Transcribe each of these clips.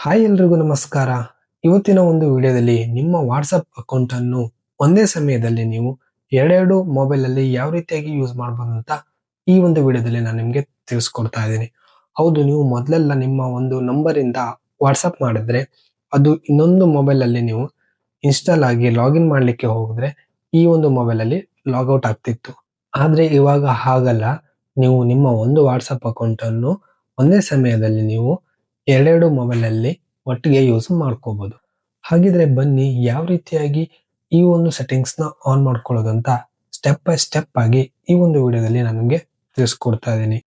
Hi ಎಲ್ರಿಗೂ ನಮಸ್ಕಾರ. ಇವತ್ತಿನ ಒಂದು ವಿಡಿಯೋದಲ್ಲಿ ನಿಮ್ಮ ವಾಟ್ಸಪ್ ಅಕೌಂಟ್ ಅನ್ನು ಒಂದೇ ಸಮಯದಲ್ಲಿ ನೀವು ಎರಡೆರಡು ಮೊಬೈಲ್ ಅಲ್ಲಿ ಯಾವ ರೀತಿಯಾಗಿ ಯೂಸ್ ಮಾಡಬಹುದು ಅಂತ ಈ ಒಂದು ವಿಡಿಯೋದಲ್ಲಿ ನಾನು ನಿಮಗೆ ತಿಳಿಸ್ಕೊಡ್ತಾ ಇದ್ದೀನಿ. ಹೌದು, ನೀವು ಮೊದಲೆಲ್ಲ ನಿಮ್ಮ ಒಂದು ನಂಬರ್ ಇಂದ ವಾಟ್ಸಪ್ ಮಾಡಿದ್ರೆ ಅದು ಇನ್ನೊಂದು ಮೊಬೈಲ್ ಅಲ್ಲಿ ನೀವು ಇನ್ಸ್ಟಾಲ್ ಆಗಿ ಲಾಗಿನ್ ಮಾಡ್ಲಿಕ್ಕೆ ಹೋಗಿದ್ರೆ ಈ ಒಂದು ಮೊಬೈಲ್ ಅಲ್ಲಿ ಲಾಗೌಟ್ ಆಗ್ತಿತ್ತು. ಆದ್ರೆ ಇವಾಗ ಹಾಗಲ್ಲ. ನೀವು ನಿಮ್ಮ ಒಂದು ವಾಟ್ಸಪ್ ಅಕೌಂಟ್ ಅನ್ನು ಒಂದೇ ಸಮಯದಲ್ಲಿ ನೀವು ಎರಡೆರಡು ಮೊಬೈಲ್ ಅಲ್ಲಿ ಒಟ್ಟಿಗೆ ಯೂಸ್ ಮಾಡ್ಕೋಬಹುದು. ಹಾಗಿದ್ರೆ ಬನ್ನಿ ಯಾವ ರೀತಿಯಾಗಿ ಈ ಒಂದು ಸೆಟ್ಟಿಂಗ್ಸ್ ನ ಆನ್ ಮಾಡ್ಕೊಳ್ಳೋದಂತ ಸ್ಟೆಪ್ ಬೈ ಸ್ಟೆಪ್ ಆಗಿ ಈ ಒಂದು ವಿಡಿಯೋದಲ್ಲಿ ನಾನು ನಿಮಗೆ ತಿಳಿಸ್ಕೊಡ್ತಾ ಇದ್ದೀನಿ.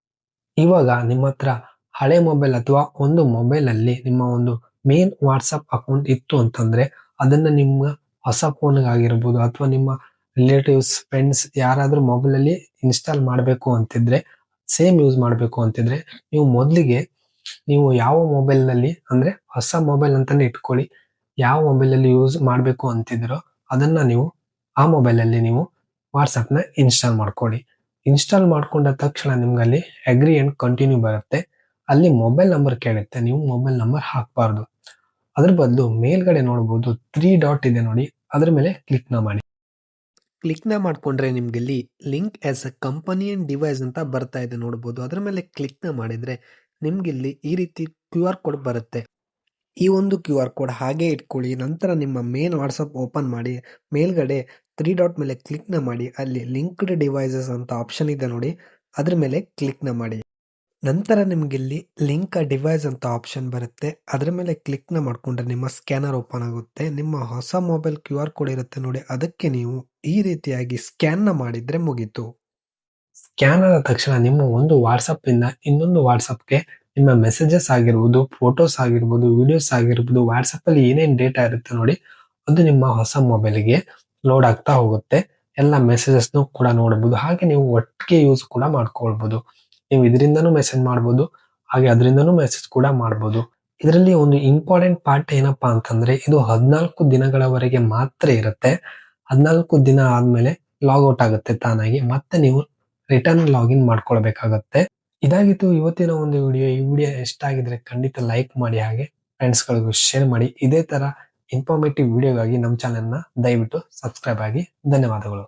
ಇವಾಗ ನಿಮ್ಮ ಹತ್ರ ಹಳೆ ಮೊಬೈಲ್ ಅಥವಾ ಒಂದು ಮೊಬೈಲ್ ಅಲ್ಲಿ ನಿಮ್ಮ ಒಂದು ಮೇನ್ ವಾಟ್ಸಪ್ ಅಕೌಂಟ್ ಇತ್ತು ಅಂತಂದ್ರೆ ಅದನ್ನ ನಿಮ್ಮ ಹೊಸ ಫೋನ್ ಆಗಿರ್ಬೋದು ಅಥವಾ ನಿಮ್ಮ ರಿಲೇಟಿವ್ಸ್ ಫ್ರೆಂಡ್ಸ್ ಯಾರಾದ್ರೂ ಮೊಬೈಲ್ ಅಲ್ಲಿ ಇನ್ಸ್ಟಾಲ್ ಮಾಡಬೇಕು ಅಂತಿದ್ರೆ, ಸೇಮ್ ಯೂಸ್ ಮಾಡಬೇಕು ಅಂತಿದ್ರೆ ನೀವು ಮೊದಲಿಗೆ ನೀವು ಯಾವ ಮೊಬೈಲ್ ನಲ್ಲಿ ಅಂದ್ರೆ ಹೊಸ ಮೊಬೈಲ್ ಅಂತಾನೆ ಇಟ್ಕೊಳ್ಳಿ, ಯಾವ ಮೊಬೈಲ್ ಅಲ್ಲಿ ಯೂಸ್ ಮಾಡಬೇಕು ಅಂತಿದ್ರೋ ಅದನ್ನ ನೀವು ಆ ಮೊಬೈಲ್ ಅಲ್ಲಿ ನೀವು ವಾಟ್ಸಪ್ ನ ಇನ್ಸ್ಟಾಲ್ ಮಾಡ್ಕೊಳ್ಳಿ. ಇನ್ಸ್ಟಾಲ್ ಮಾಡ್ಕೊಂಡ ತಕ್ಷಣ ನಿಮ್ಗೆ ಅಲ್ಲಿ ಅಗ್ರಿ ಅಂಡ್ ಕಂಟಿನ್ಯೂ ಬರುತ್ತೆ. ಅಲ್ಲಿ ಮೊಬೈಲ್ ನಂಬರ್ ಕೇಳುತ್ತೆ, ನೀವು ಮೊಬೈಲ್ ನಂಬರ್ ಹಾಕಬಾರ್ದು. ಅದ್ರ ಬದಲು ಮೇಲ್ಗಡೆ ನೋಡಬಹುದು 3 ಡಾಟ್ ಇದೆ ನೋಡಿ, ಅದ್ರ ಮೇಲೆ ಕ್ಲಿಕ್ ನ ಮಾಡಿ. ಕ್ಲಿಕ್ ನ ಮಾಡ್ಕೊಂಡ್ರೆ ನಿಮ್ಗೆ ಇಲ್ಲಿ link as a company and device ಅಂತ ಬರ್ತಾ ಇದೆ ನೋಡಬಹುದು. ಅದ್ರ ಮೇಲೆ ಕ್ಲಿಕ್ ನ ಮಾಡಿದ್ರೆ ನಿಮ್ಗೆ ಇಲ್ಲಿ ಈ ರೀತಿ ಕ್ಯೂ ಆರ್ ಕೋಡ್ ಬರುತ್ತೆ. ಈ ಒಂದು ಕ್ಯೂ ಆರ್ ಕೋಡ್ ಹಾಗೆ ಇಟ್ಕೊಳ್ಳಿ. ನಂತರ ನಿಮ್ಮ ಮೇನ್ ವಾಟ್ಸಪ್ ಓಪನ್ ಮಾಡಿ, ಮೇಲ್ಗಡೆ 3 ಡಾಟ್ ಮೇಲೆ ಕ್ಲಿಕ್ ನ ಮಾಡಿ, ಅಲ್ಲಿ ಲಿಂಕ್ಡ್ ಡಿವೈಸಸ್ ಅಂತ ಆಪ್ಷನ್ ಇದೆ ನೋಡಿ, ಅದ್ರ ಮೇಲೆ ಕ್ಲಿಕ್ ನ ಮಾಡಿ. ನಂತರ ನಿಮ್ಗೆ ಇಲ್ಲಿ ಲಿಂಕ್ ಅ ಡಿವೈಸ್ ಅಂತ ಆಪ್ಷನ್ ಬರುತ್ತೆ. ಅದ್ರ ಮೇಲೆ ಕ್ಲಿಕ್ ನ ಮಾಡ್ಕೊಂಡ್ರೆ ನಿಮ್ಮ ಸ್ಕ್ಯಾನರ್ ಓಪನ್ ಆಗುತ್ತೆ. ನಿಮ್ಮ ಹೊಸ ಮೊಬೈಲ್ ಕ್ಯೂ ಆರ್ ಕೋಡ್ ಇರುತ್ತೆ ನೋಡಿ, ಅದಕ್ಕೆ ನೀವು ಈ ರೀತಿಯಾಗಿ ಸ್ಕ್ಯಾನ್ ನ ಮಾಡಿದ್ರೆ ಮುಗೀತು. ಸ್ಕ್ಯಾನ್ ಆದ ತಕ್ಷಣ ನಿಮ್ಮ ಒಂದು ವಾಟ್ಸಪ್ ಇಂದ ಇನ್ನೊಂದು ವಾಟ್ಸಪ್ಗೆ ನಿಮ್ಮ ಮೆಸೇಜಸ್ ಆಗಿರ್ಬೋದು, ಫೋಟೋಸ್ ಆಗಿರ್ಬೋದು, ವಿಡಿಯೋಸ್ ಆಗಿರ್ಬೋದು, ವಾಟ್ಸಪ್ ಅಲ್ಲಿ ಏನೇನ್ ಡೇಟಾ ಇರುತ್ತೆ ನೋಡಿ ಅದು ನಿಮ್ಮ ಹೊಸ ಮೊಬೈಲ್ಗೆ ಲೋಡ್ ಆಗ್ತಾ ಹೋಗುತ್ತೆ. ಎಲ್ಲ ಮೆಸೇಜಸ್ ಕೂಡ ನೋಡಬಹುದು. ಹಾಗೆ ನೀವು ಒಟ್ಟಿಗೆ ಯೂಸ್ ಕೂಡ ಮಾಡ್ಕೊಳ್ಬಹುದು. ನೀವು ಇದರಿಂದನೂ ಮೆಸೇಜ್ ಮಾಡಬಹುದು, ಹಾಗೆ ಅದರಿಂದನೂ ಮೆಸೇಜ್ ಕೂಡ ಮಾಡಬಹುದು. ಇದರಲ್ಲಿ ಒಂದು ಇಂಪಾರ್ಟೆಂಟ್ ಪಾರ್ಟ್ ಏನಪ್ಪಾ ಅಂತಂದ್ರೆ ಇದು 14 ದಿನಗಳವರೆಗೆ ಮಾತ್ರ ಇರುತ್ತೆ. 14 ದಿನ ಆದ್ಮೇಲೆ ಲಾಗೌಟ್ ಆಗುತ್ತೆ ತಾನಾಗಿ. ಮತ್ತೆ ನೀವು ರಿಟರ್ನ್ ಲಾಗಿನ್ ಮಾಡ್ಕೊಳ್ಬೇಕಾಗತ್ತೆ. ಇದಾಗಿತ್ತು ಇವತ್ತಿನ ಒಂದು ವಿಡಿಯೋ. ಈ ವಿಡಿಯೋ ಇಷ್ಟ ಆಗಿದ್ರೆ ಖಂಡಿತ ಲೈಕ್ ಮಾಡಿ, ಹಾಗೆ ಫ್ರೆಂಡ್ಸ್ ಗಳಿಗೂ ಶೇರ್ ಮಾಡಿ. ಇದೇ ತರ ಇನ್ಫಾರ್ಮೇಟಿವ್ ವಿಡಿಯೋಗಾಗಿ ನಮ್ಮ ಚಾನೆಲ್ ನ ದಯವಿಟ್ಟು ಸಬ್ಸ್ಕ್ರೈಬ್ ಆಗಿ. ಧನ್ಯವಾದಗಳು.